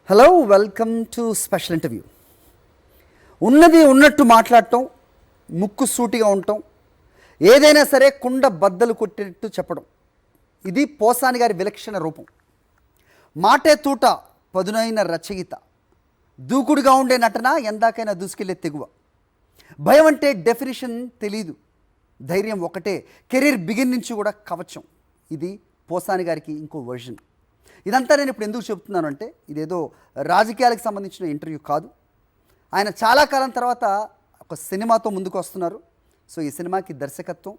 Hello, welcome to special interview. ఉన్నది ఉన్నట్టు మాట్లాడటం, ముక్కు సూటిగా ఉండటం, ఏదైనా సరే కుండ బద్దలు కొట్టినట్టు చెప్పడం, ఇది పోసాని గారి విలక్షణ రూపం. మాటే తూట, పదునైన రచయిత, దూకుడుగా ఉండే నటన, ఎందాకైనా దూసుకెళ్లే తెగువ. భయం అంటే డెఫినేషన్ తెలీదు, ధైర్యం ఒకటే, కెరీర్ బిగిన్ నుంచి కూడా కవచం. ఇది పోసాని గారికి ఇంకో వర్జన్. ఇదంతా నేను ఇప్పుడు ఎందుకు చెప్తున్నాను అంటే, ఇదేదో రాజకీయాలకు సంబంధించిన ఇంటర్వ్యూ కాదు. ఆయన చాలా కాలం తర్వాత ఒక సినిమాతో ముందుకు వస్తున్నారు. సో ఈ సినిమాకి దర్శకత్వం,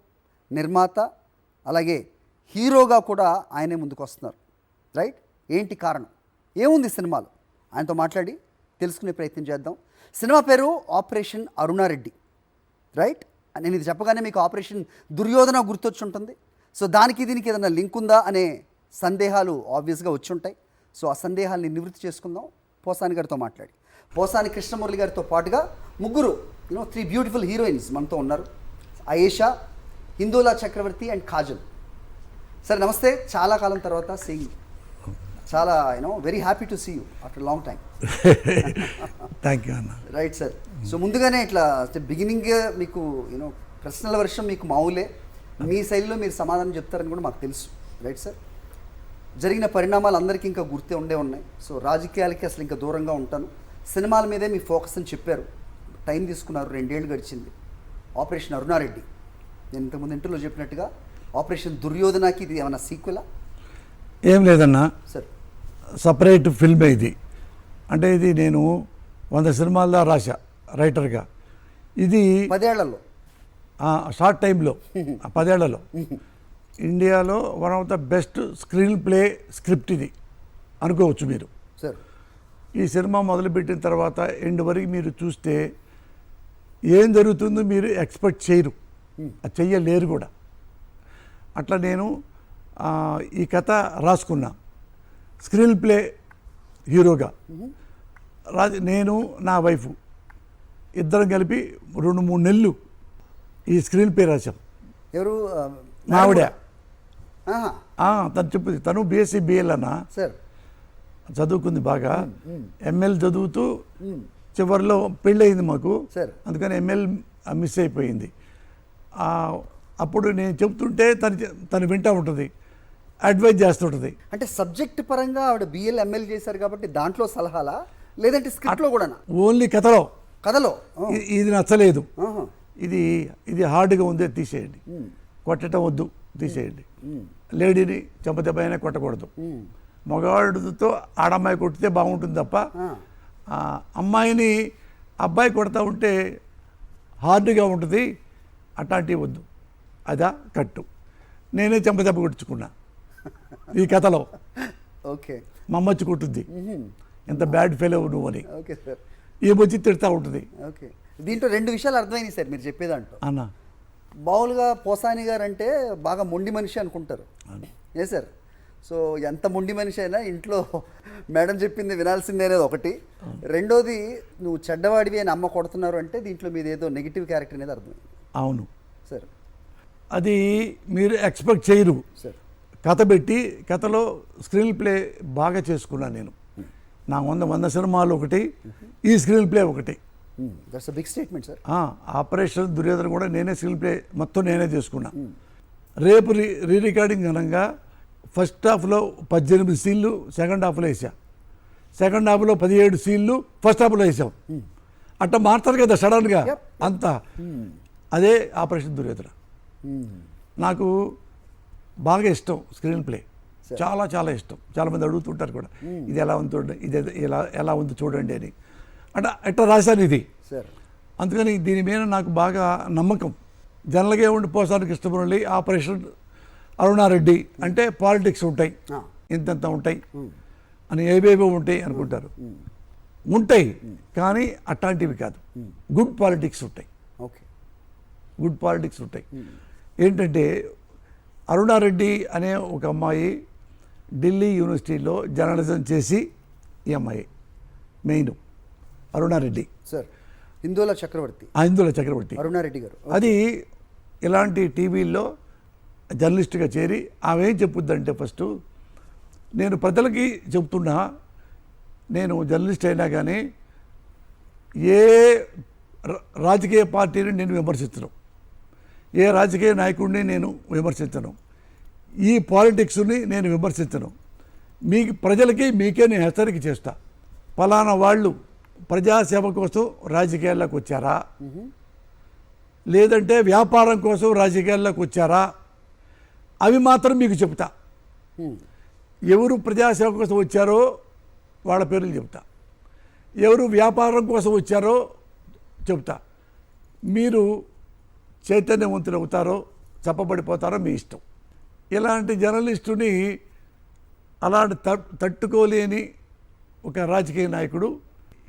నిర్మాత, అలాగే హీరోగా కూడా ఆయనే ముందుకు వస్తున్నారు. రైట్? ఏంటి కారణం, ఏముంది సినిమాలో, ఆయనతో మాట్లాడి తెలుసుకునే ప్రయత్నం చేద్దాం. సినిమా పేరు ఆపరేషన్ అరుణారెడ్డి. రైట్? నేను ఇది చెప్పగానే మీకు ఆపరేషన్ దుర్యోధన గుర్తొచ్చి ఉంటుంది. సో దానికి దీనికి ఏదైనా లింక్ ఉందా అనే సందేహాలు ఆబ్వియస్గా వచ్చి ఉంటాయి. సో ఆ సందేహాల్ని నివృత్తి చేసుకుందాం పోసాని గారితో మాట్లాడి. పోసాని కృష్ణమురళి గారితో పాటుగా ముగ్గురు 3 బ్యూటిఫుల్ హీరోయిన్స్ మనతో ఉన్నారు. ఆయేషా, హిందూలా చక్రవర్తి అండ్ కాజల్. సార్ నమస్తే, చాలా కాలం తర్వాత సీ, చాలా very happy to see you after long time. Thank you అన్న. Right sir. సో ముందుగానే ఇట్లా బిగినింగ్ మీకు ప్రశ్నల వర్షం మీకు మామూలే, మీ శైలిలో మీరు సమాధానం చెప్తారని కూడా మాకు తెలుసు. Right sir? జరిగిన పరిణామాలు అందరికీ ఇంకా గుర్తే ఉన్నాయి. సో రాజకీయాలకి అసలు ఇంకా దూరంగా ఉంటాను, సినిమాల మీదే మీ ఫోకస్ అని చెప్పారు. టైం తీసుకున్నారు, 2 ఏళ్ళు గడిచింది. ఆపరేషన్ అరుణారెడ్డి, నేను ఇంతకుముందు ఇంటర్వ్యూలో చెప్పినట్టుగా ఆపరేషన్ దుర్యోధనకి ఇది ఏమైనా సీక్వెలా? ఏం లేదన్నా సార్, సపరేట్ ఫిల్మే ఇది. అంటే ఇది నేను 100 సినిమాల్లో రాశా రైటర్గా. ఇది 10 ఏళ్లలో, షార్ట్ టైంలో, 10 ఏళ్లలో ఇండియాలో one of the best screen play script ఇది అనుకోవచ్చు మీరు. సార్ ఈ సినిమా మొదలుపెట్టిన తర్వాత ఎండ్ వరకు మీరు చూస్తే ఏం జరుగుతుందో మీరు ఎక్స్పెక్ట్ చేయరు, అది చెయ్యలేరు కూడా. అట్లా నేను ఈ కథ రాసుకున్నా స్క్రీన్ ప్లే హీరోగా. నేను నా వైఫ్ ఇద్దరం కలిపి 2-3 నెలలు ఈ స్క్రీన్ ప్లే రాశాం. ఎవరు? మావిడ. తను చెప్పింది, తను బీఎస్సీ బిఎల్ అన్న సార్, చదువుకుంది బాగా. ఎంఎల్ చదువుతూ చివరిలో పెళ్ళయింది మాకు, అందుకని ఎంఎల్ మిస్ అయిపోయింది. అప్పుడు నేను చెప్తుంటే తను వింటూ ఉంటుంది, అడ్వైజ్ చేస్తుంటుంది. అంటే సబ్జెక్ట్ పరంగా ఆవిడ బిఎల్ ఎంఎల్ చేశారు కాబట్టి దాంట్లో సలహాలా, లేదంటే స్క్రిప్ట్లో కూడా? ఓన్లీ కథలో ఇది నచ్చలేదు, ఇది హార్డ్గా ఉంది, తీసేయండి, కొట్టడం వద్దు, తీసేయండి, లేడీని చెంపదెబ్బైనా కొట్టకూడదు, మగవాడితో ఆడమ్మాయి కొట్టితే బాగుంటుంది తప్ప అమ్మాయిని అబ్బాయి కొడతా ఉంటే హార్డ్గా ఉంటుంది, అట్లాంటివి వద్దు, అదా కట్టు. నేనే చెంపదెబ్బ కొట్టించుకున్నా ఈ కథలో. ఓకే, మా అమ్మచ్చి కొట్టుద్ది, ఎంత బ్యాడ్ ఫెయిల్ అవ్వు నువ్వు అని. Okay sir. ఏమొచ్చి తిడతా ఉంటుంది. ఓకే, దీంట్లో 2 విషయాలు అర్థమైనాయి సార్ మీరు చెప్పేదాంట్లో. అన్న మామూలుగా పోసాని గారు అంటే బాగా మొండి మనిషి అనుకుంటారు. ఏ సార్? సో ఎంత మొండి మనిషి అయినా ఇంట్లో మేడం చెప్పింది వినాల్సిందే అనేది ఒకటి. రెండోది, నువ్వు చెడ్డవాడివి అని అమ్మ కొడుతున్నారు అంటే దీంట్లో మీద ఏదో నెగిటివ్ క్యారెక్టర్ అనేది అర్థమైంది. అవును సార్, అది మీరు ఎక్స్పెక్ట్ చేయరు. సార్ కథ పెట్టి కథలో స్క్రీన్ ప్లే బాగా చేసుకున్నాను నేను. నా 100 సినిమాలు ఒకటి, ఈ స్క్రీన్ ప్లే ఒకటి. That's big statement sir. Operation Duryodhana కూడా నేనే స్క్రీన్ ప్లే మొత్తం నేనే చేసుకున్నా. రేపు రీ రికార్డింగ్ అనగా ఫస్ట్ హాఫ్లో 18 సీన్లు సెకండ్ హాఫ్లో వేసా, సెకండ్ హాఫ్లో 17 సీన్లు ఫస్ట్ హాఫ్లో వేసాం. అట్లా మారుతారు కదా సడన్గా అంతా. అదే ఆపరేషన్ దుర్యోధన. నాకు బాగా ఇష్టం స్క్రీన్ ప్లే, చాలా చాలా ఇష్టం. చాలామంది అడుగుతుంటారు కూడా, ఇది ఎలా ఉంది చూడండి, ఇది ఎలా ఉంది చూడండి అని. అంటే ఎట్లా రాశాను ఇది. అందుకని దీని మీద నాకు బాగా నమ్మకం. జనరల్గా ఉండి పోసాని కృష్ణమురళి, ఆపరేషన్ అరుణారెడ్డి అంటే పాలిటిక్స్ ఉంటాయి, ఇంతంత ఉంటాయి అని, ఏవేవో ఉంటాయి అనుకుంటారు. ఉంటాయి కానీ అట్లాంటివి కాదు, గుడ్ పాలిటిక్స్ ఉంటాయి. ఓకే, గుడ్ పాలిటిక్స్ ఉంటాయి. ఏంటంటే అరుణారెడ్డి అనే ఒక అమ్మాయి ఢిల్లీ యూనివర్సిటీలో జర్నలిజం చేసి, ఈ అమ్మాయి మెయిన్ అరుణారెడ్డి సార్. హిందూల చక్రవర్తి, హిందూల చక్రవర్తి అరుణారెడ్డి గారు. అది ఇలాంటి టీవీల్లో జర్నలిస్ట్గా చేరి ఆమె ఏం చెప్పుద్దంటే, ఫస్ట్ నేను ప్రజలకి చెప్తున్నా, నేను జర్నలిస్ట్ అయినా కానీ ఏ రాజకీయ పార్టీని నేను విమర్శించను, ఏ రాజకీయ నాయకుడిని నేను విమర్శించను, ఈ పాలిటిక్స్ని నేను విమర్శించను. మీకు ప్రజలకి మీకే నేను హెచ్చరిక చేస్తా. ఫలానా వాళ్ళు ప్రజాసేవ కోసం రాజకీయాల్లోకి వచ్చారా, లేదంటే వ్యాపారం కోసం రాజకీయాల్లోకి వచ్చారా, అవి మాత్రం మీకు చెప్తా. ఎవరు ప్రజాసేవ కోసం వచ్చారో వాళ్ళ పేర్లు చెప్తా, ఎవరు వ్యాపారం కోసం వచ్చారో చెప్తా. మీరు చైతన్యవంతులు అవుతారో చెప్పబడిపోతారో మీ ఇష్టం. ఇలాంటి జర్నలిస్టుని అలాంటి తట్టుకోలేని ఒక రాజకీయ నాయకుడు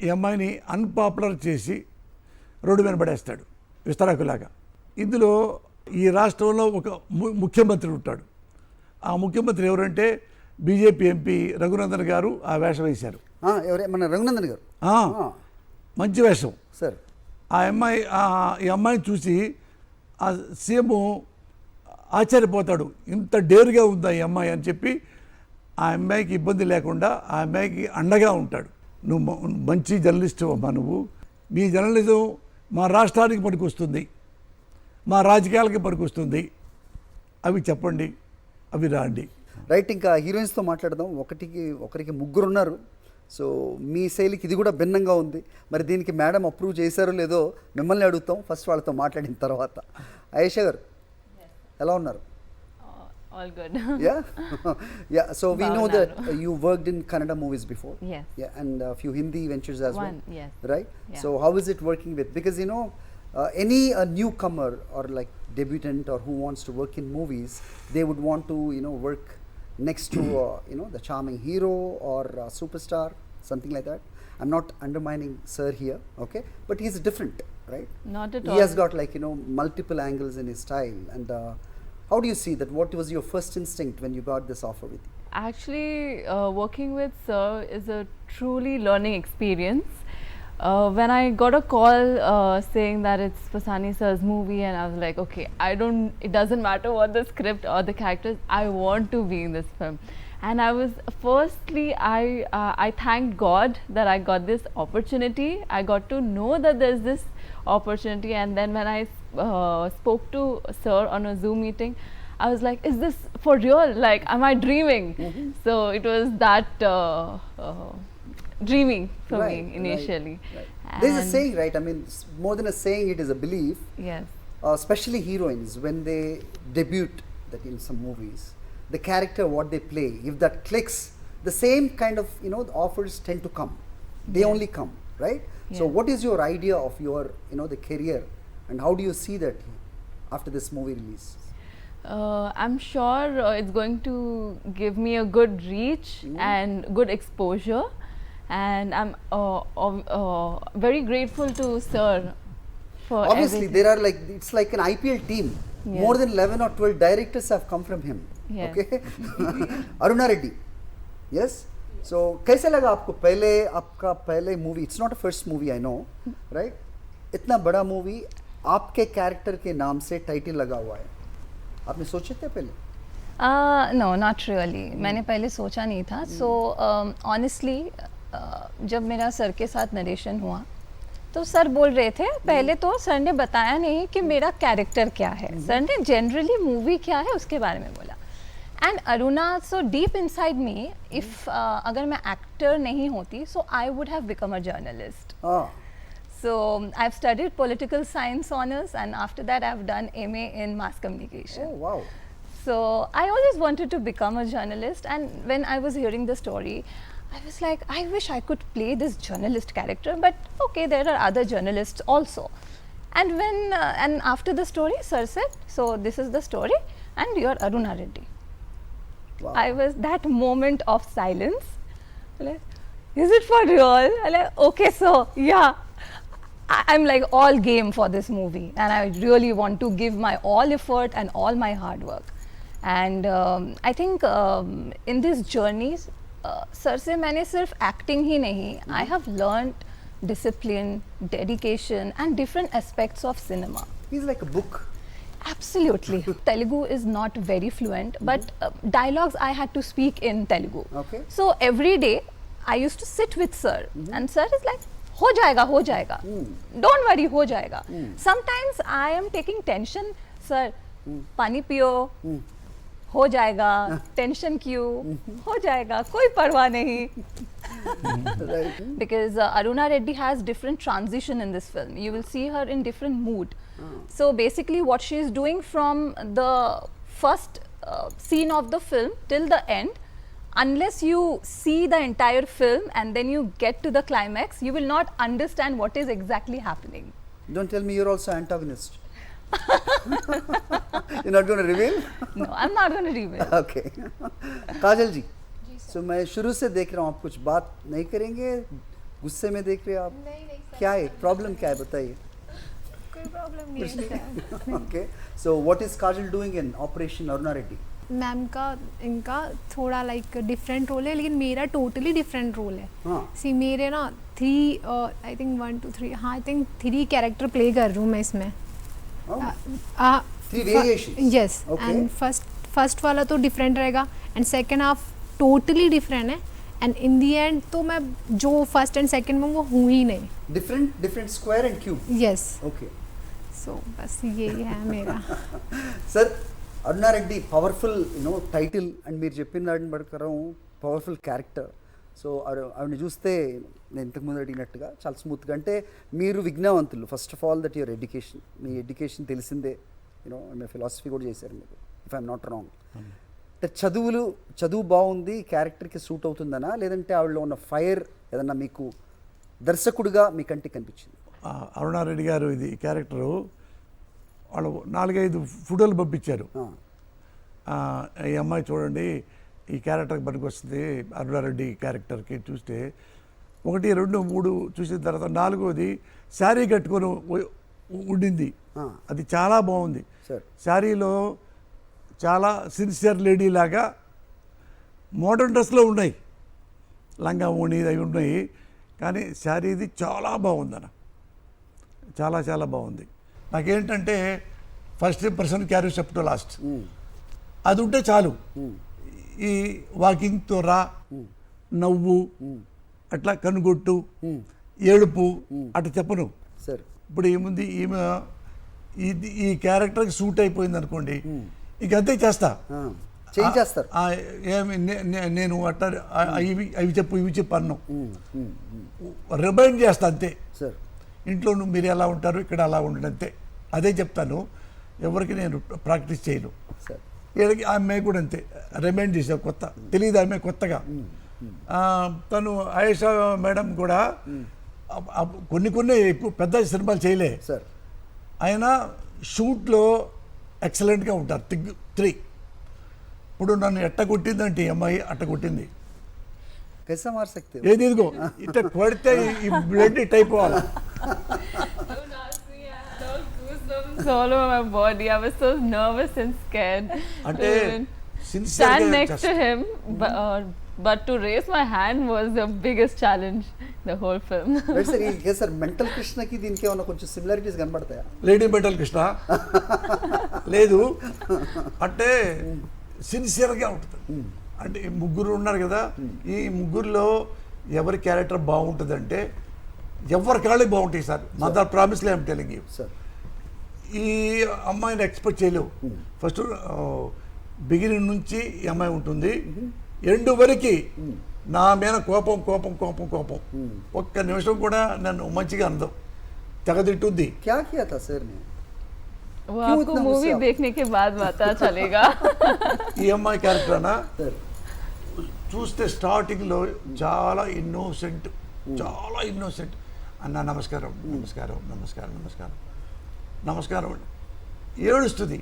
ఈ అమ్మాయిని అన్పాపులర్ చేసి రోడ్డు మీద పడేస్తాడు విస్తరాకులాగా. ఇందులో ఈ రాష్ట్రంలో ఒక ముఖ్యమంత్రి ఉంటాడు. ఆ ముఖ్యమంత్రి ఎవరంటే బీజేపీ ఎంపీ రఘునందన్ గారు ఆ వేషం వేశారు. ఎవరే మన రఘునందన్ గారు? మంచి వేషం సార్. ఈ అమ్మాయిని చూసి ఆ సీఎం ఆశ్చర్యపోతాడు, ఇంత డేరుగా ఉందా ఈ అమ్మాయి అని చెప్పి ఆ అమ్మాయికి ఇబ్బంది లేకుండా ఆ అమ్మాయికి అండగా ఉంటాడు. నువ్వు మంచి జర్నలిస్టు అమ్మా, నువ్వు మీ జర్నలిజం మా రాష్ట్రానికి పనికొస్తుంది, మా రాజకీయాలకి పనికొస్తుంది, అవి చెప్పండి, అవి రాండి. రైట్. ఇంకా హీరోయిన్స్తో మాట్లాడదాం. ఒకరికి ముగ్గురు ఉన్నారు. సో మీ శైలికి ఇది కూడా భిన్నంగా ఉంది. మరి దీనికి మేడం అప్రూవ్ చేశారో లేదో మిమ్మల్ని అడుగుతాం ఫస్ట్, వాళ్ళతో మాట్లాడిన తర్వాత. ఆయేషా గారు ఎలా ఉన్నారు? All good. Yeah. So we know that you worked in Kannada movies before. Yes. Yeah, and a few Hindi ventures as well. Yes. Right. Yeah. So how is it working with? Because any newcomer or like debutant or who wants to work in movies, they would want to work next to the charming hero or superstar, something like that. I'm not undermining sir here, okay, but he's different, right? Not at He all. has got like multiple angles in his style. And how do you see that? What was your first instinct when you got this offer with you? Actually, working with Sir is a truly learning experience. When I got a call saying that it's Fasani Sir's movie, and I was like, okay, it doesn't matter what the script or the characters, I want to be in this film. And I thank God that I got this opportunity. I got to know that there's this opportunity, and then when I spoke to Sir on a Zoom meeting, I was like, is this for real? Like, am I dreaming? So it was that dreaming for me initially. Right. There's a saying, right? I mean, more than a saying, it is a belief. Yes. Especially heroines, when they debut that in some movies, the character, what they play, if that clicks, the same kind of offers tend to come. They only come, right? So Yeah. what is your idea of your the career, and how do you see that after this movie release? I'm sure it's going to give me a good reach and good exposure, and I'm very grateful to Sir for Obviously, everything. there are it's like an IPL team. Yes. More than 11 or 12 directors have come from him. Yes. Okay, Aruna Reddy. Yes. So, कैसे लगा आपको आपका पहले movie? It's not a first movie, I know, right? इतना बड़ा movie आपके character के नाम से टाइटल लगा हुआ है. आपने सोचे थे पहले? नो नॉट रियली, मैंने पहले सोचा नहीं था. सो ऑनेस्टली जब मेरा सर के साथ नरेशन हुआ तो सर बोल रहे थे, पहले तो सर ने बताया नहीं कि मेरा कैरेक्टर क्या है. सर ने जनरली मूवी क्या है उसके बारे में बोला. And Aruna, so deep inside me, if अगर मैं एक्टर नहीं होती, so I would have become a journalist. So I've studied political science honors, and after that I've done MA in mass communication. Oh wow. So I always wanted to become a journalist, and when I was hearing the story, I was like, I wish I could play this journalist character, but okay, there are other journalists also. And when and after the story, sir said, so this is the story and you're Aruna Reddy. Wow. I was that moment of silence, like, is it for real? I'm like, okay, so yeah, I'm like all game for this movie, and I really want to give my all effort and all my hard work. And I think in this journey, sir से मैंने सिर्फ acting ही नहीं, I have learned discipline, dedication, and different aspects of cinema. He's like a book. Absolutely. Telugu is not very fluent, but dialogues I had to speak in Telugu. Okay. So every day I used to sit with sir, and sir is like, हो जाएगा, don't worry, हो जाएगा. Sometimes I am taking tension, sir, पानी पियो, हो जाएगा, tension क्यों, हो जाएगा, कोई परवाह नहीं. Because Aruna Reddy has different transition in this film. You will see her in different mood. So basically what she is doing from the first scene of the film till the end, unless you see the entire film and then you get to the climax, you will not understand what is exactly happening. Don't tell me you're also antagonist. You're not going to reveal? No, I'm not going to reveal. Okay. Kajal ji, so मैं शुरू से देख रहा हूँ, आप कुछ बात नहीं करेंगे, गुस्से में देख रहे हो आप? नहीं क्या है प्रॉब्लम, क्या है बताइए. कोई प्रॉब्लम नहीं है. Okay, so what is Kajal doing in Operation Aruna Reddy? Ma'am का इनका थोड़ा लाइक डिफरेंट रोल है, लेकिन मेरा टोटली डिफरेंट रोल है. हाँ. सी मेरे ना 3 आई थिंक 1 2 3 हाँ आई थिंक 3 कैरेक्टर प्ले कर रही हूँ मैं इसमें. Oh, 3 variations. Yes, Okay. And first वाला तो डिफरेंट रहेगा and second half totally different है, एंड इन दी एंड तो मैं जो फर्स्ट एंड सेकेंड में वो हूँ ही नहीं. Different square and cube. Yes, Okay. सो बस यही है मेरा. Sir Aruna Reddy powerful title and మీరు చెప్పిన దాని ప్రకారం పవర్ఫుల్ క్యారెక్టర్. సో ఆవిడని చూస్తే నేను ఇంతకుముందు అడిగినట్టుగా చాలా స్మూత్గా, అంటే మీరు విజ్ఞావంతులు. First of all that your education, మీ ఎడ్యుకేషన్ తెలిసిందే, మీ ఫిలాసఫీ కూడా చేశారు మీరు, ఇఫ్ ఐఎమ్ నాట్ రాంగ్. అంటే చదువు బాగుంది, క్యారెక్టర్కి సూట్ అవుతుందనా, లేదంటే ఆవిడలో ఉన్న ఫైర్ ఏదన్నా మీకు దర్శకుడిగా మీ కంటికి కనిపించింది? అరుణారెడ్డి గారు ఇది క్యారెక్టరు వాళ్ళు 4-5 ఫోటోలు పంపించారు. ఈ అమ్మాయి చూడండి ఈ క్యారెక్టర్కి పనికి వస్తుంది, అరుణారెడ్డి క్యారెక్టర్కి చూస్తే 1, 2, 3 చూసిన తర్వాత 4వది శారీ కట్టుకొని ఉండింది. అది చాలా బాగుంది. శారీలో చాలా సిన్సియర్ లేడీ లాగా మోడర్న్ డ్రెస్లో ఉన్నాయి, లంగా ఓణి అవి ఉన్నాయి, కానీ శారీది చాలా బాగుందన్న, చాలా చాలా బాగుంది. నాకేంటంటే first impression carry up to last, అది ఉంటే చాలు. ఈ వాకింగ్తో రా, నవ్వు, అట్లా కనుగొట్టు, ఏడుపు అట్లా చెప్పను. సార్ ఇప్పుడు ఏముంది, ఈమె ఈ క్యారెక్టర్కి సూట్ అయిపోయింది అనుకోండి, ఇక అంతే చేస్తా, చేస్తారు. ఏమి నేను అట్లా అవి చెప్పు ఇవి చెప్పు అన్నం, రిమైండ్ చేస్తా అంతే. సార్ ఇంట్లో మీరు ఎలా ఉంటారు, ఇక్కడ అలా ఉండండి అంతే, అదే చెప్తాను. ఎవరికి నేను ప్రాక్టీస్ చేయను. సార్ వీళ్ళకి ఆమె కూడా అంతే రిమైండ్ చేసావు, కొత్త తెలియదు ఆమె కొత్తగా. తను ఆయేషా మేడం కూడా కొన్ని ఎక్కువ పెద్ద సినిమాలు చేయలే, సార్ ఆయన షూట్లో ఎక్సలెంట్గా ఉంటారు. 3 ఇప్పుడు నన్ను ఎట్ట కొట్టిందంటే ఈ అమ్మాయి అట్ట కొట్టింది. कैसा मार सकते हो? ఏది ఇదిగో ఇట్లా కొడితే ఈ బ్లడ్ ఇట్ అయిపోవాలి. Don't ask me, I had all goosebumps all over my body. I was so nervous and scared. అంటే Stand సిన్సియర్గా next to him, but to raise my hand was the biggest challenge the whole film. Right sir. ఈ sir mental కృష్ణకి దీనికి ఏమైనా కొంచెం similarities కనబడతాయా? Lady metal Krishna లేదు, అంటే సిన్సియర్గా ఉంటుంది. అంటే ఈ ముగ్గురు ఉన్నారు కదా, ఈ ముగ్గురులో ఎవరి క్యారెక్టర్ బాగుంటుందంటే ఎవరి కాళ్ళే బాగుంటాయి సార్. మదర్ ప్రామిస్లే ఐమ్ టెలింగ్ యూ. సార్ ఈ అమ్మాయిని ఎక్స్పెక్ట్ చేయలేవు. ఫస్ట్ బిగినింగ్ నుంచి ఈ అమ్మాయి ఉంటుంది, ఎండు వరకు నా మీద కోపం కోపం కోపం కోపం. ఒక్క నిమిషం కూడా నన్ను మంచిగా అందం, తెగదిట్టుద్ది. क्या किया था सर ने? वो क्यों आपको इतना मूवी गुस्सा? देखने के बाद पता चलेगा. ఈ అమ్మాయి క్యారెక్టర్ అన్నా सर చూస్తే స్టార్టింగ్లో చాలా ఇన్నోసెంట్, చాలా ఇన్నోసెంట్. అన్న నమస్కారం నమస్కారం నమస్కారం నమస్కారం నమస్కారం అండి, ఏడుస్తుంది.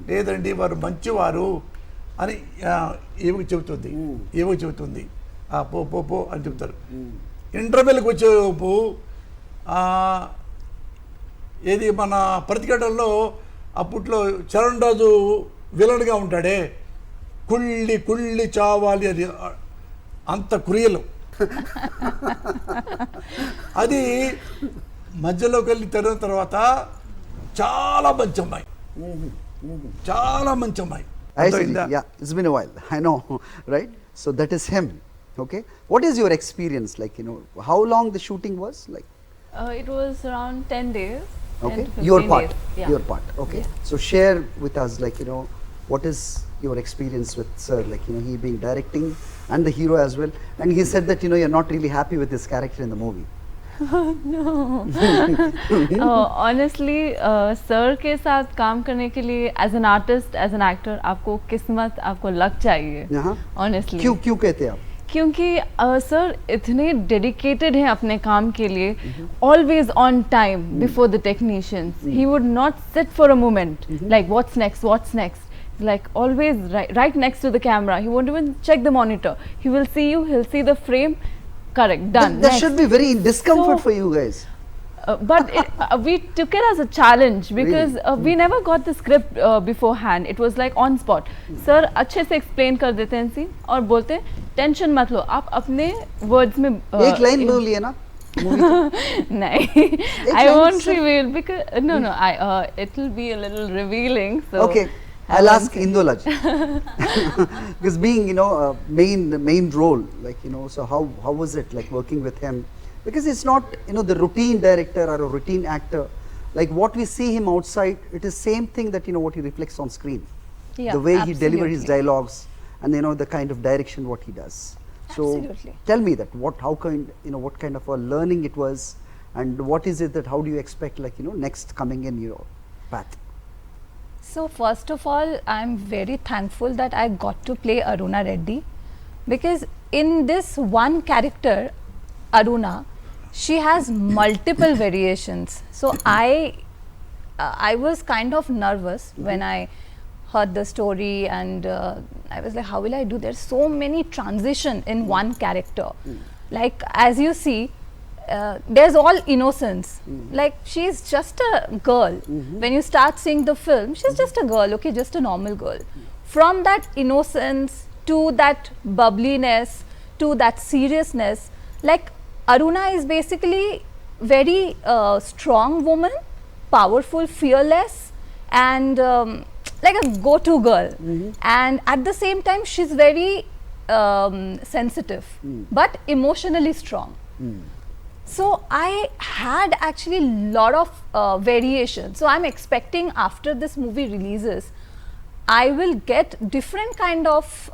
లేదండి వారు మంచివారు అని ఏమికి చెబుతుంది పో పో పో అని చెప్తారు. ఇంటర్వెల్కి వచ్చేపు ఏది మన ప్రతిఘటనలో అప్పట్లో చరణ్ రాజు విలన్గా ఉంటాడే, కుళ్ళి కుళ్ళి చావాలి అది, అంత క్రియలు. అది మధ్యలోకి వెళ్ళి తిరిగిన తర్వాత చాలా మంచి అమ్మాయి, చాలా మంచి అమ్మాయి. I see. Yeah, it's been a while. I know, right? So that is him. Okay, what is your experience like? How long the shooting was like? It was around 10 days. 10 Okay, to 15 your part, days. Yeah. your part. Okay, Yeah. so share with us like what is your experience with sir? Like he being directing and the hero as well, and he said that you're not really happy with this character in the movie. Honestly, sir के साथ काम करने के लिए as an artist, as an actor, आपको किस्मत, आपको luck चाहिए. हाँ. Honestly. क्यों कहते हैं आप? क्योंकि सर इतने डेडिकेटेड हैं अपने काम के लिए, always on time before the technicians. He would not sit for a moment like what's next, like always right next to the camera. He won't even check the monitor. He will see you, he'll see the frame, correct, done. That next. should be very discomfort So- for you guys. But we took it as a challenge because we never got the script beforehand. It was like on spot. Sir अच्छे से explain कर देते हैं scene और बोलते हैं tension मत लो, आप अपने words में एक लाइन बोलिए ना नहीं, I line, won't sir. reveal because no, it will be a little revealing. So Okay, I I'll won't ask Indolaj because being main role like so how was it like working with him, because it's not the routine director or a routine actor like what we see him outside. It is same thing that what he reflects on screen, Yeah, the way he delivers his absolutely. dialogues and the kind of direction what he does. So Absolutely. tell me that what kind of a learning it was, and what is it that how do you expect like next coming in your path? So first of all, I'm very thankful that I got to play Aruna Reddy, because in this one character, Aruna, she has multiple variations. So I was kind of nervous when I heard the story, and I was like, how will I do? There's so many transition in one character. Like as you see, there's all innocence. Like she's just a girl. When you start seeing the film, she's just a girl, okay, just a normal girl. From that innocence to that bubbliness to that seriousness, like Aruna is basically very strong woman, powerful, fearless, and like a go-to girl. And at the same time, she's very sensitive, but emotionally strong. So I had actually lot of variation. So I'm expecting after this movie releases, I will get different kind of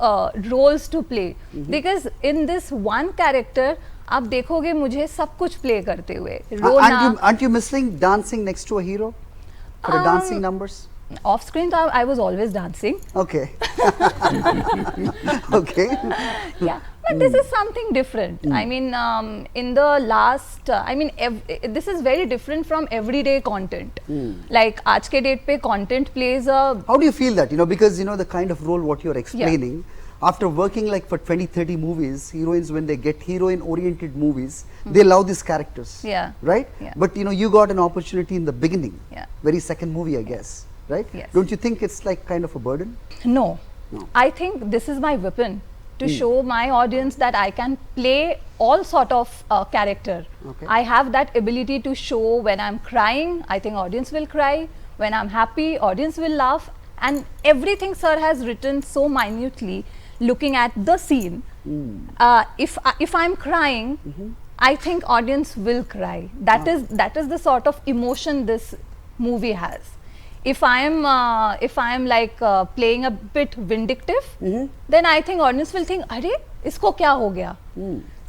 roles to play, because in this one character आप देखोगे मुझे सब कुछ play करते हुए. Aren't you missing dancing next to a hero for the dancing numbers? Off screen I was always dancing. Okay. Okay. Yeah, but this is something different. I mean, in the last, this is very different from everyday content. Like आज के date पे content plays a. How do you feel that? Because the kind of role what you're explaining, after working like for 20-30 movies, heroines when they get heroine oriented movies, they love these characters. Yeah. Right? Yeah. But you got an opportunity in the beginning. Yeah. Very second movie, I guess. Right? Yes. Don't you think it's like kind of a burden? No. No. I think this is my weapon to show my audience that I can play all sort of character. Okay. I have that ability to show when I'm crying, I think audience will cry. When I'm happy, audience will laugh. And everything sir has written so minutely, looking at the scene. If I'm crying, I think audience will cry. That is the sort of emotion this movie has. If I'm like playing a bit vindictive, then I think audience will think, अरे इसको क्या हो गया?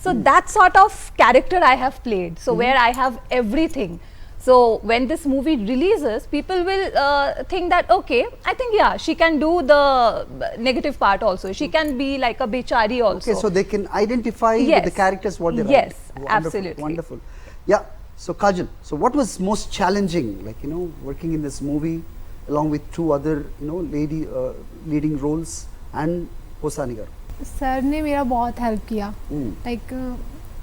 So that sort of character I have played. So where I have everything. So when this movie releases, people will think that okay, I think yeah, she can do the negative part also. She can be like a bechari also. Okay, so they can identify with Yes. the characters what they're Yes, wonderful, absolutely. Wonderful. Yeah. So Kajal, so what was most challenging, like working in this movie along with two other leading roles and Hosani garu? Sir ने मेरा बहुत help किया. Like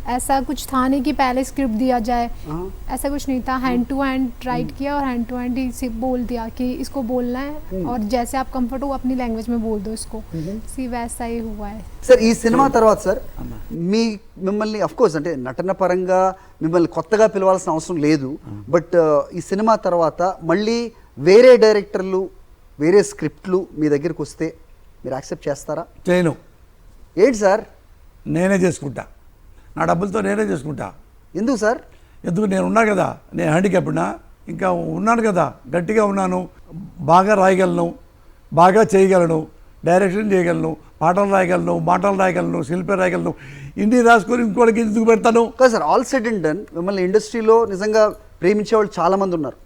ऐसा कुछ था नहीं कि पहले स्क्रिप्ट दिया जाए, ऐसा कुछ नहीं था. हैंड टू हैंड राइट किया और हैंड टू हैंड ही से बोल दिया कि इसको बोलना है और जैसे आप कंफर्ट हो अपनी लैंग्वेज में बोल दो इसको. सी वैसा ही हुआ है. సార్ ఈ సినిమా తర్వాత సార్ మిమ్మల్ని అఫ్ కోర్స్ అంటే నటన పరంగా మిమ్మల్ని కొత్తగా పిలవాల్సిన అవసరం లేదు, బట్ ఈ సినిమా తర్వాత మళ్ళీ వేరే డైరెక్టర్లు వేరే స్క్రిప్ట్లు మీ దగ్గరికి వస్తే మీరు యాక్సెప్ట్ చేస్తారా? చేయను. ఏంటి సార్ నేనే చేసుకుంటా, నా డబ్బులతో నేనే చేసుకుంటా. ఎందుకు సార్? ఎందుకు, నేను ఉన్నా కదా, నేను హ్యాండిక్యాప్డ్నా, ఇంకా ఉన్నాను కదా, గట్టిగా ఉన్నాను, బాగా రాయగలను, బాగా చేయగలను, డైరెక్షన్ చేయగలను, పాటలు రాయగలను, మాటలు రాయగలను, శిల్పి రాయగలను. ఇన్ని రాసుకొని ఇంకోటికి ఎందుకు పెడతాను? కాదు sir, all said and done మిమ్మల్ని ఇండస్ట్రీలో నిజంగా ప్రేమించే వాళ్ళు చాలామంది ఉన్నారు.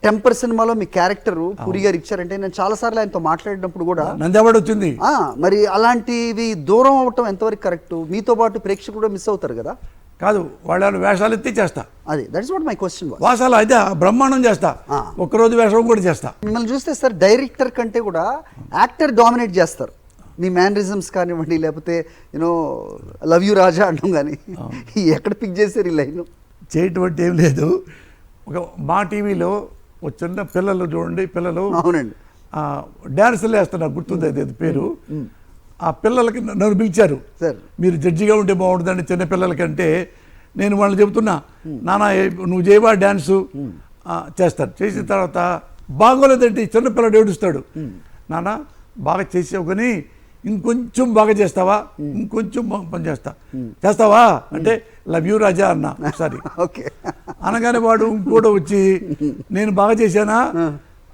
టెంపర్ సినిమాలో మీ క్యారెక్టర్ పూరి గారు ఇచ్చారంటే నేను చాలాసార్లు ఆయనతో మాట్లాడినప్పుడు కూడా నంది వచ్చింది. మరి అలాంటివి దూరం అవటం ఎంతవరకు కరెక్ట్? మీతో పాటు ప్రేక్షకులు కూడా మిస్ అవుతారు కదా. కాదు, వాళ్ళ వేషాలు ఎత్తి చేస్తా, అది that's what my question was. వాసాలు అయితే బ్రహ్మాండం చేస్తా, ఒక్కరోజు వేషం కూడా చేస్తా. మిమ్మల్ని చూస్తే సార్ డైరెక్టర్ కంటే కూడా యాక్టర్ డామినేట్ చేస్తారు. మీ మ్యానరిజమ్స్ కానివ్వండి, లేకపోతే యూనో లవ్ యూ రాజా అంటాం, కానీ ఎక్కడ పిక్ చేశారు ఈ లైన్? చేయటువంటి ఏం లేదు. ఒక మా టీవీలో ఒక చిన్న పిల్లలు చూడండి, పిల్లలు అవునండి డ్యాన్సులు వేస్తున్నారు, గుర్తుంది అది పేరు. ఆ పిల్లలకి నన్ను పిలిచారు, సార్ మీరు జడ్జిగా ఉంటే బాగుంటుందండి చిన్న పిల్లలకంటే. నేను వాళ్ళని చెబుతున్నా, నాన్న నువ్వు చేయవా డ్యాన్సు? చేస్తాను. చేసిన తర్వాత బాగోలేదంటే చిన్నపిల్లడు ఏడుస్తాడు, నాన్న బాగా చేసావు కానీ ఇంకొంచెం బాగా చేస్తావా, ఇంకొంచెం పని చేస్తావా అంటే లవ్ యూ రాజా అన్న ఒకసారి. ఓకే అనగానే వాడు ఇంకోటి వచ్చి నేను బాగా చేశానా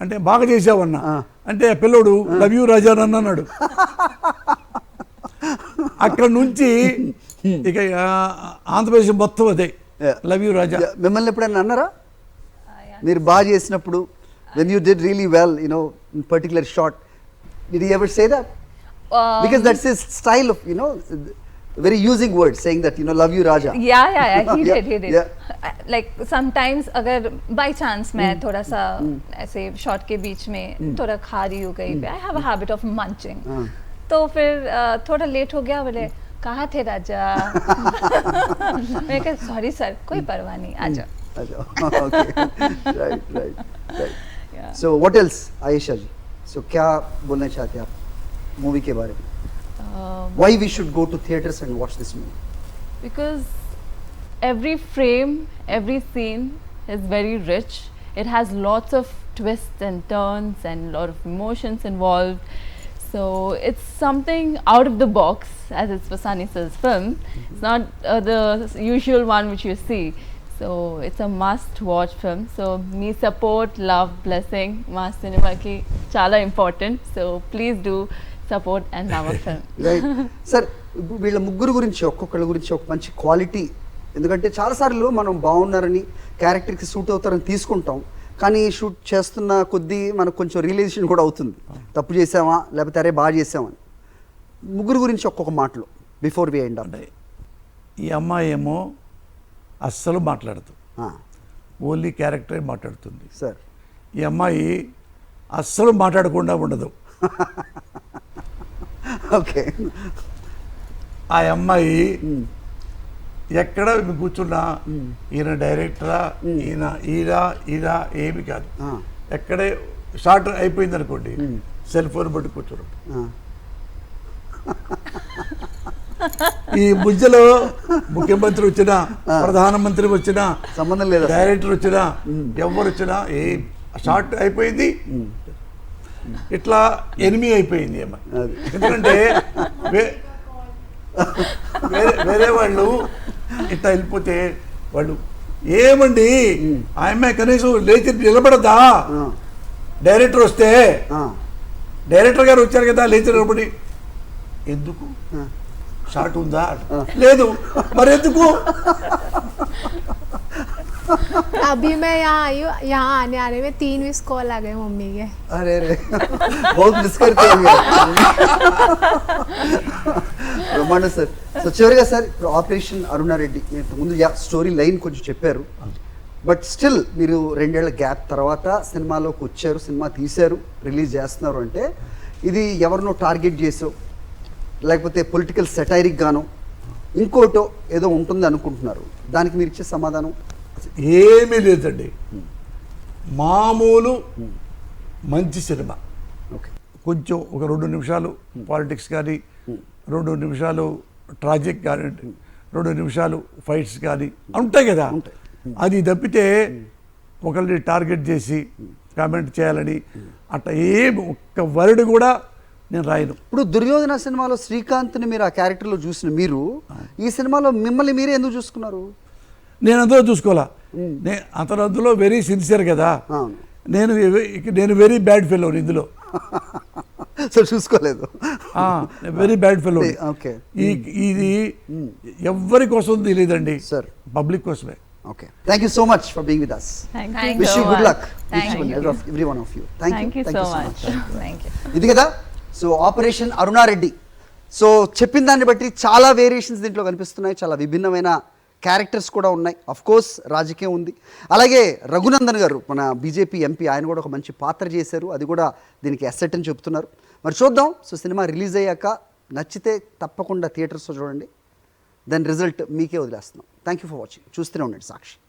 అంటే బాగా చేసావన్నా అంటే పిల్లోడు లవ్ యూ రాజా అని అన్నాడు. అక్కడ నుంచి ఇక ఆంధ్రప్రదేశ్ మొత్తం అదే లవ్ యూ రాజా. మిమ్మల్ని ఎప్పుడైనా అన్నారా మీరు బాగా చేసినప్పుడు? when you did really well, you know, in particular shot, did he ever say that? Because that's his style of, you know, very using words, saying that, you know, love you Raja. Yeah, he Yeah, did. yeah. Like sometimes अगर by chance मैं थोड़ा सा ऐसे shot के बीच में थोड़ा खा रही हूँ कहीं पे, I have a habit of munching. तो फिर थोड़ा लेट हो गया, बोले कहाँ थे राजा? मैं कहा सॉरी सर, कोई परवाह नहीं, आ जाओ. Okay. right. Yeah. So what else, Ayesha ji? So क्या बोलना चाहते हैं आप मूवी के बारे में? Why we should go to theaters and watch this movie? Because every frame, every scene is very rich. It has lots of twists and turns and a lot of emotions involved. So it's something out of the box, as it's Vasani sir's film. It's not the usual one which you see. So it's a must-watch film. So me support, love, blessing, మా సినిమాకి చాలా important. So please do support and love our film. Right sir, వీళ్ళ ముగ్గురు గురించి ఒక్కొక్కళ్ళ గురించి ఒక మంచి క్వాలిటీ, ఎందుకంటే చాలాసార్లు మనం బాగున్నారని క్యారెక్టర్కి సూట్ అవుతారని తీసుకుంటాం, కానీ షూట్ చేస్తున్న కొద్దీ మనకు కొంచెం రియలైజేషన్ కూడా అవుతుంది, తప్పు చేసామా లేకపోతే అరే బాగా చేసామని. ముగ్గురు గురించి ఒక్కొక్క మాటలో బిఫోర్ వి ఎండ్ అప్. ఈ అమ్మాయి ఏమో అస్సలు మాట్లాడదు, ఓన్లీ క్యారెక్టరే మాట్లాడుతుంది. సార్ ఈ అమ్మాయి అస్సలు మాట్లాడకుండా ఉండదు. ఓకే. ఆ అమ్మాయి ఎక్కడ కూర్చున్నా ఈయన డైరెక్టరా, ఈయన ఏమి కాదు. ఎక్కడే షార్ట్ అయిపోయింది అనుకోండి, సెల్ ఫోన్ బట్టి కూర్చోరు. ఈ మధ్యలో ముఖ్యమంత్రి వచ్చినా, ప్రధానమంత్రి వచ్చినా, సంబంధం లేదు, డైరెక్టర్ వచ్చినా, ఎవరు వచ్చినా ఏ షార్ట్ అయిపోయింది, ఇట్లా ఎనిమి అయిపోయింది ఏమో. ఎందుకంటే వేరే వాళ్ళు ఇట్లా వెళ్ళిపోతే వాళ్ళు ఏమండి ఆ అమ్మాయి కనీసం లేచి నిలబడదా, డైరెక్టర్ వస్తే డైరెక్టర్ గారు వచ్చారు కదా లేచి నిలబడి, ఎందుకు షార్ట్ ఉందా, లేదు మరి ఎందుకు? अभी मैं यहाँ आई हूँ, यहाँ आने में 3 मिस कॉल आ गए मम्मी के. अरे बहुत मिस करते हैं బ్రహ్మాండ సార్. సో చివరిగా సార్, ఇప్పుడు ఆపరేషన్ అరుణారెడ్డి ముందు స్టోరీ లైన్ కొంచెం చెప్పారు, బట్ స్టిల్ మీరు 2 ఏళ్ల గ్యాప్ తర్వాత సినిమాలోకి వచ్చారు, సినిమా తీశారు, రిలీజ్ చేస్తున్నారు అంటే ఇది ఎవరినో టార్గెట్ చేసో లేకపోతే పొలిటికల్ సెటైరిక్ గానో ఇంకోటో ఏదో ఉంటుంది అనుకుంటున్నారు, దానికి మీరు ఇచ్చే సమాధానం? ఏమీ లేదండి, మామూలు మంచి సినిమా. ఓకే. కొంచెం ఒక 2 నిమిషాలు పాలిటిక్స్ కానీ, 2 నిమిషాలు ట్రాజిక్ కానీ, 2 నిమిషాలు ఫైట్స్ కానీ ఉంటాయి కదా, అది తప్పితే ఒకరిని టార్గెట్ చేసి కామెంట్ చేయాలని అట్లా ఏం ఒక్క వర్డ్ కూడా నేను రాయను. ఇప్పుడు దుర్యోధన సినిమాలో శ్రీకాంత్ని మీరు ఆ క్యారెక్టర్లో చూసిన మీరు ఈ సినిమాలో మిమ్మల్ని మీరే ఎందుకు చూసుకున్నారు? నేను అందులో చూసుకోవాలా, అతను అందులో వెరీ సిన్సియర్ కదా, అవును. నేను వెరీ బ్యాడ్ ఫెలో ఇందులో. సో చూసుకోలేదు. Very bad fellow. ఓకే. ఇది ఎవరి కోసం తెలియదండి, సార్ పబ్లిక్ కోసమే. Okay, thank you so much for being with us. Thank Wish you you so good much. luck. Thank Each one, you. every one of you. Thank you so much. Thank you. ఇది కదా so operation Aruna Reddy. So చెప్పిన దాన్ని బట్టి చాలా variations దీంట్లో కనిపిస్తున్నాయి, చాలా విభిన్నమైన క్యారెక్టర్స్ కూడా ఉన్నాయి. అఫ్ కోర్స్ రాజకీయం ఉంది. అలాగే రఘునందన్ గారు మన బీజేపీ ఎంపీ, ఆయన కూడా ఒక మంచి పాత్ర చేశారు, అది కూడా దీనికి అసెట్ అని చెప్తున్నారు. మరి చూద్దాం. సో సినిమా రిలీజ్ అయ్యాక నచ్చితే తప్పకుండా థియేటర్స్లో చూడండి, దాని రిజల్ట్ మీకే వదిలేస్తున్నాం. Thank you for watching. చూస్తూనే ఉండండి సాక్షి.